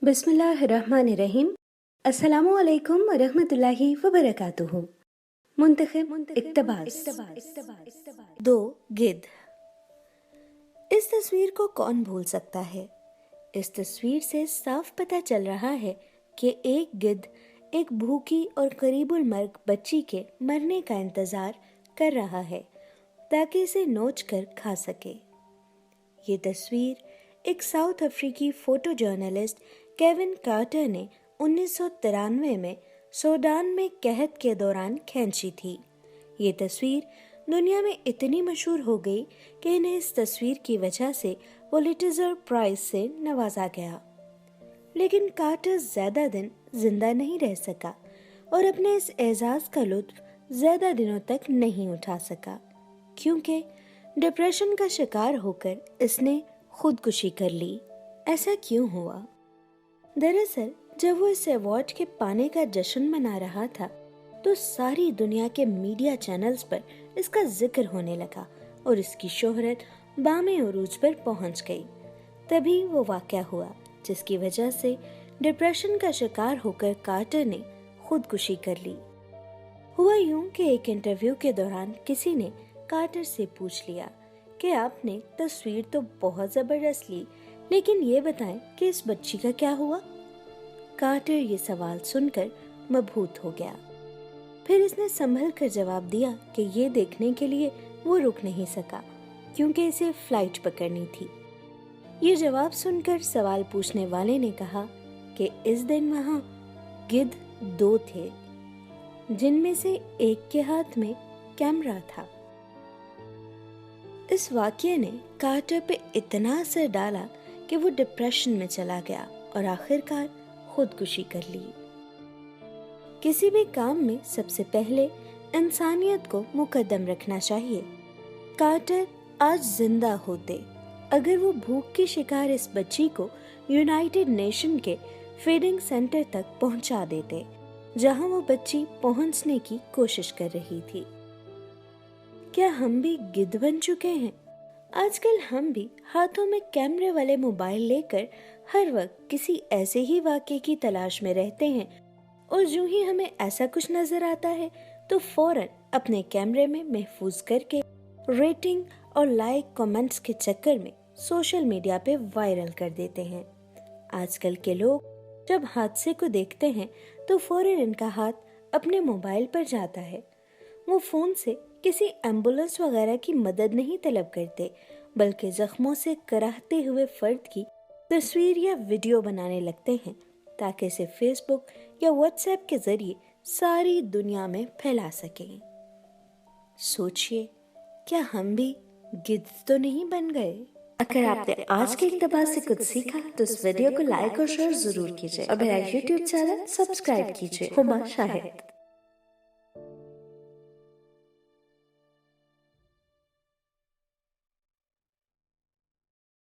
बिस्मिल्लाहिर्रहमानिर्रहीम। अस्सलामु अलैकुम व रहमतुल्लाहि व बरकातुहू। मुंतखब इक्तबास। दो गिद्ध। इस तस्वीर को कौन भूल सकता है। इस तस्वीर से साफ पता चल रहा है कि एक गिद्ध एक भूखी और करीबुल मर्ग बच्ची के मरने का इंतजार कर रहा है ताकि इसे नोच कर खा सके। ये तस्वीर एक साउथ अफ्रीकी फोटो जर्नलिस्ट केविन कार्टर ने 1993 में सूडान में कहत के दौरान खींची थी। ये तस्वीर दुनिया में इतनी मशहूर हो गई कि इन्हें इस तस्वीर की वजह से पुलिट्जर प्राइज से नवाजा गया। लेकिन कार्टर ज्यादा दिन जिंदा नहीं रह सका और अपने इस एजाज का लुत्फ ज्यादा दिनों तक नहीं उठा सका, क्योंकि डिप्रेशन का शिकार होकर इसने खुदकुशी कर ली। ऐसा क्यों हुआ? दरअसल जब वो इस अवार्ड के पाने का जश्न मना रहा था तो सारी दुनिया के मीडिया चैनल्स पर इसका जिक्र होने लगा और इसकी शोहरत बामे उरूज पर पहुंच गई। तभी वो वाकया हुआ जिसकी वजह से डिप्रेशन का शिकार होकर कार्टर ने खुदकुशी कर ली। हुआ यूं कि एक इंटरव्यू के दौरान किसी ने कार्टर से पूछ लिया कि आपने तस्वीर तो बहुत जबरदस्त ली, लेकिन ये बताएं कि इस बच्ची का क्या हुआ। कार्टर ये सवाल सुनकर मबहूत हो गया। फिर इसने संभल कर जवाब दिया कि ये देखने के लिए वो रुक नहीं सका क्योंकि इसे फ्लाइट पकड़नी थी। ये जवाब सुनकर सवाल पूछने वाले ने कहा कि इस दिन वहाँ गिद्ध दो थे, जिनमें से एक के हाथ में कैमरा था। इस वाकये ने कार्टर पे इतना असर डाला कि वो डिप्रेशन में चला गया और आखिरकार खुदकुशी कर ली। किसी भी काम में सबसे पहले इंसानियत को मुकद्दम रखना चाहिए। कार्टर आज जिंदा होते अगर वो भूख की शिकार इस बच्ची को यूनाइटेड नेशन के फीडिंग सेंटर तक पहुंचा देते, जहां वो बच्ची पहुंचने की कोशिश कर रही थी। क्या हम भी गिद्ध बन चुके हैं? आजकल हम भी हाथों में कैमरे वाले मोबाइल लेकर हर वक्त किसी ऐसे ही वाक़ये की तलाश में रहते हैं और जो ही हमें ऐसा कुछ नजर आता है तो फौरन अपने कैमरे में महफूज करके रेटिंग और लाइक कमेंट्स के चक्कर में सोशल मीडिया पे वायरल कर देते हैं। आजकल के लोग जब हादसे को देखते हैं तो फौरन इनका हाथ अपने मोबाइल पर जाता है। वो फोन से किसी एम्बुलेंस वगैरह की मदद नहीं तलब करते, बल्कि जख्मों से कराहते हुए फर्द की तस्वीर या वीडियो बनाने लगते हैं ताकि इसे फेसबुक या व्हाट्सएप के जरिए सारी दुनिया में फैला सकें। सोचिए, क्या हम भी गिद्ध तो नहीं बन गए? अगर आपने आज के इक़्तिबास से कुछ सीखा तो इस वीडियो को लाइक और शेयर जरूर कीजिए और मेरा YouTube चैनल सब्सक्राइब कीजिए। हुमा शाहिद।